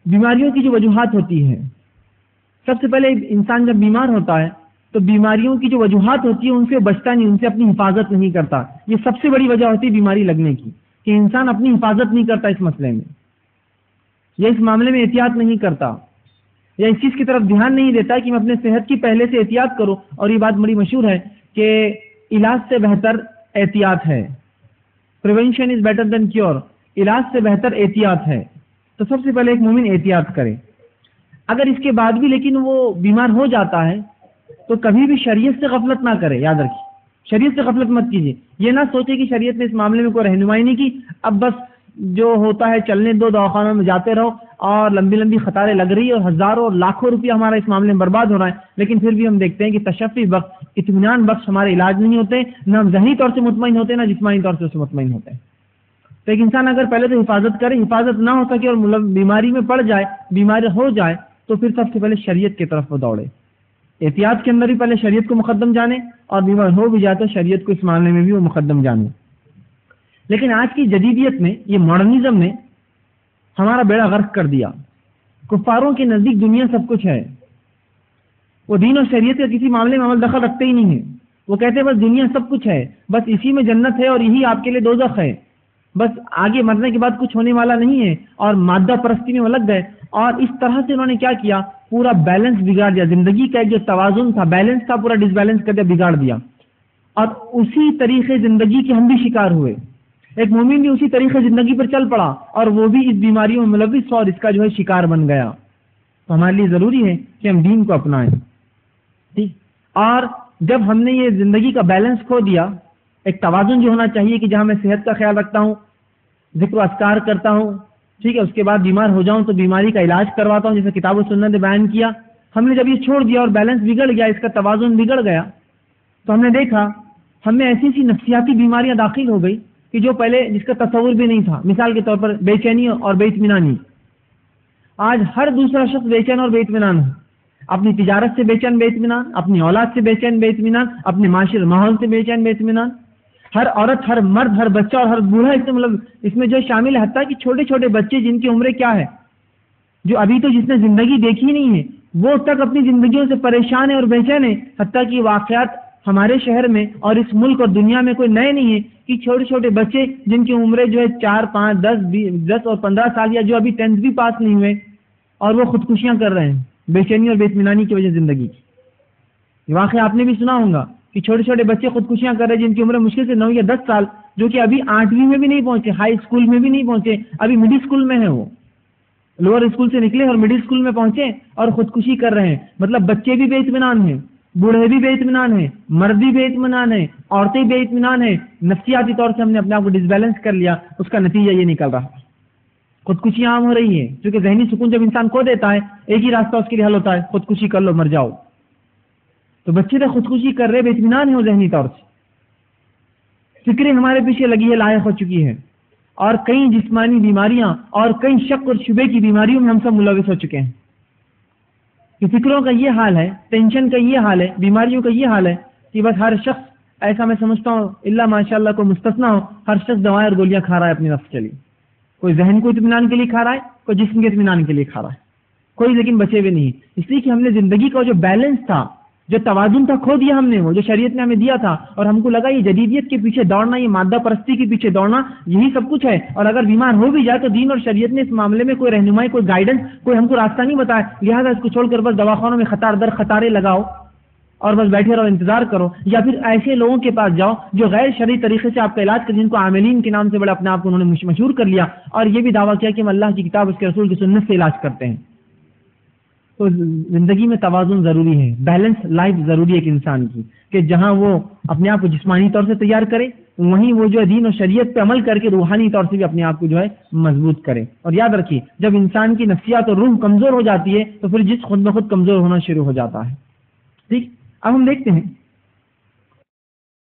بیماریوں کی جو وجوہات ہوتی ہیں، سب سے پہلے انسان جب بیمار ہوتا ہے تو بیماریوں کی جو وجوہات ہوتی ہیں ان سے بچتا نہیں، ان سے اپنی حفاظت نہیں کرتا. یہ سب سے بڑی وجہ ہوتی ہے بیماری لگنے کی، کہ انسان اپنی حفاظت نہیں کرتا اس مسئلے میں، یا اس معاملے میں احتیاط نہیں کرتا، یا اس چیز کی طرف دھیان نہیں دیتا کہ میں اپنے صحت کی پہلے سے احتیاط کروں. اور یہ بات بڑی مشہور ہے کہ علاج سے بہتر احتیاط ہے. Prevention is better than cure. علاج سے بہتر احتیاط ہے. تو سب سے پہلے ایک مومن احتیاط کرے. اگر اس کے بعد بھی لیکن وہ بیمار ہو جاتا ہے تو کبھی بھی شریعت سے غفلت نہ کرے. یاد رکھیے، شریعت سے غفلت مت کیجیے. یہ نہ سوچے کہ شریعت نے اس معاملے میں کوئی رہنمائی نہیں کی، اب بس جو ہوتا ہے چلنے دو، دواخانوں میں جاتے رہو اور لمبی لمبی قطاریں لگ رہی ہے اور ہزاروں اور لاکھوں روپیہ ہمارا اس معاملے میں برباد ہو رہا ہے. لیکن پھر بھی ہم دیکھتے ہیں کہ تشفی بخش، اطمینان بخش ہمارے علاج نہیں ہوتے، نہ ہم ذہنی طور سے مطمئن ہوتے، نہ جسمانی طور سے مطمئن ہوتے ہیں. تو ایک انسان اگر پہلے تو حفاظت کرے، حفاظت نہ ہو سکے اور بیماری میں پڑ جائے، بیماری ہو جائے، تو پھر سب سے پہلے شریعت کی طرف وہ دوڑے. احتیاط کے اندر بھی پہلے شریعت کو مقدم جانے، اور بیمار ہو بھی جائے تو شریعت کو اس معاملے میں بھی وہ مقدم جانے. لیکن آج کی جدیدیت میں، یہ ماڈرنزم نے ہمارا بیڑا غرق کر دیا. کفاروں کے نزدیک دنیا سب کچھ ہے. وہ دین اور شریعت کا کسی معاملے میں عمل دخل رکھتے ہی نہیں ہیں. وہ کہتے ہیں بس دنیا سب کچھ ہے، بس اسی میں جنت ہے اور یہی آپ کے لیے دوزخ ہے، بس آگے مرنے کے بعد کچھ ہونے والا نہیں ہے. اور مادہ پرستی میں وہ لگ گئے، اور اس طرح سے انہوں نے کیا کیا، پورا بیلنس بگاڑ دیا. زندگی کا جو توازن تھا، بیلنس تھا، پورا ڈس بیلنس کر دیا، بگاڑ دیا. اور اسی طریقے زندگی کے ہم بھی شکار ہوئے. ایک مومن بھی اسی طریقے زندگی پر چل پڑا اور وہ بھی اس بیماریوں میں ملوث اور اس کا جو ہے شکار بن گیا. تو ہمارے لیے ضروری ہے کہ ہم دین کو اپنائیں. ٹھیک. اور جب ہم نے یہ زندگی کا بیلنس کھو دیا، ایک توازن جو ہونا چاہیے کہ جہاں میں صحت کا خیال رکھتا ہوں، ذکر و اذکار کرتا ہوں، ٹھیک ہے، اس کے بعد بیمار ہو جاؤں تو بیماری کا علاج کرواتا ہوں جیسے کتاب و سنت نے بیان کیا. ہم نے جب یہ چھوڑ دیا اور بیلنس بگڑ گیا، اس کا توازن بگڑ گیا، تو ہم نے دیکھا ہم میں ایسی سی نفسیاتی بیماریاں داخل ہو گئی کہ جو پہلے جس کا تصور بھی نہیں تھا. مثال کے طور پر بے چینی اور بے اطمینانی. آج ہر دوسرا شخص بے چین اور بے اطمینان ہے. اپنی تجارت سے بے چین بے اطمینان، اپنی اولاد سے بے چین بے اطمینان، اپنے معاشرے ماحول سے بے چین بے اطمینان. ہر عورت، ہر مرد، ہر بچہ اور ہر بوڑھا اس میں جو شامل ہے، حتیٰ کہ چھوٹے چھوٹے بچے جن کی عمریں کیا ہے، جو ابھی تو جس نے زندگی دیکھی نہیں ہے، وہ تک اپنی زندگیوں سے پریشان ہے اور بے چین ہے. حتیٰ کہ واقعات ہمارے شہر میں اور اس ملک اور دنیا میں کوئی نئے نہیں ہے کہ چھوٹے چھوٹے بچے جن کی عمریں جو ہے 4، 5، 10 اور 15 سال، یا جو ابھی 10th بھی پاس نہیں ہوئے، اور وہ خودکشیاں کر رہے ہیں بے چینی اور بے اطمینانی کی وجہ زندگی کی. یہ واقعہ آپ نے بھی سنا ہوگا کہ چھوٹے چھوٹے بچے خودکشیاں کر رہے ہیں جن کی عمر مشکل سے 9 یا 10 سال، جو کہ ابھی 8ویں میں بھی نہیں پہنچے، ہائی اسکول میں بھی نہیں پہنچے، ابھی مڈل اسکول میں ہیں. وہ لوور اسکول سے نکلے اور مڈل اسکول میں پہنچے اور خودکشی کر رہے ہیں. مطلب بچے بھی بے اطمینان ہیں، بوڑھے بھی بے اطمینان ہیں، مرد بھی بے اطمینان ہیں، عورتیں بے اطمینان ہیں. نفسیاتی طور سے ہم نے اپنے آپ کو ڈس بیلنس کر لیا. اس کا نتیجہ یہ نکل رہا، خودکشیاں عام ہو رہی ہیں. کیونکہ ذہنی سکون جب انسان کھو دیتا ہے، ایک ہی راستہ اس کے لیے حل ہوتا ہے، خودکشی کر لو، مر جاؤ. تو بچے تو خودکشی کر رہے، بے اطمینان ہے ذہنی طور سے. فکریں ہمارے پیچھے لگی ہے، لائق ہو چکی ہے، اور کئی جسمانی بیماریاں اور کئی شک اور شبے کی بیماریوں میں ہم سب ملوث ہو چکے ہیں. کہ فکروں کا یہ حال ہے، ٹینشن کا یہ حال ہے، بیماریوں کا یہ حال ہے کہ بس ہر شخص، ایسا میں سمجھتا ہوں اللہ ماشاء اللہ کو مستثنا ہو، ہر شخص دوائیں اور گولیاں کھا رہا ہے اپنی نفس کے لیے. کوئی ذہن کو اطمینان کے لیے کھا رہا ہے، کوئی جسم کے اطمینان کے لیے کھا رہا ہے، کوئی لیکن بچے ہوئے نہیں. اس لیے کہ ہم نے زندگی کا جو بیلنس تھا، جو توازن تھا، کھو دیا ہم نے. وہ جو شریعت نے ہمیں دیا تھا، اور ہم کو لگا یہ جدیدیت کے پیچھے دوڑنا، یہ مادہ پرستی کے پیچھے دوڑنا، یہی سب کچھ ہے. اور اگر بیمار ہو بھی جائے تو دین اور شریعت نے اس معاملے میں کوئی رہنمائی، کوئی گائیڈنس، کوئی ہم کو راستہ نہیں بتایا. لہٰذا اس کو چھوڑ کر بس دواخانوں میں قطار در قطاریں لگاؤ اور بس بیٹھے رہو، انتظار کرو. یا پھر ایسے لوگوں کے پاس جاؤ جو غیر شرعی طریقے سے آپ کا علاج کر، جن کو عاملین کے نام سے بڑے اپنے آپ کو انہوں نے مشہور کر لیا، اور یہ بھی دعویٰ کیا کہ ہم اللہ کی کتاب، اس کے رسول کی سنت سے علاج کرتے ہیں. تو زندگی میں توازن ضروری ہے، بیلنس لائف ضروری ہے ایک انسان کی، کہ جہاں وہ اپنے آپ کو جسمانی طور سے تیار کرے، وہیں وہ جو ہے دین اور شریعت پہ عمل کر کے روحانی طور سے بھی اپنے آپ کو جو ہے مضبوط کرے. اور یاد رکھیے، جب انسان کی نفسیات اور روح کمزور ہو جاتی ہے تو پھر جس خود بخود کمزور ہونا شروع ہو جاتا ہے. ٹھیک. اب ہم دیکھتے ہیں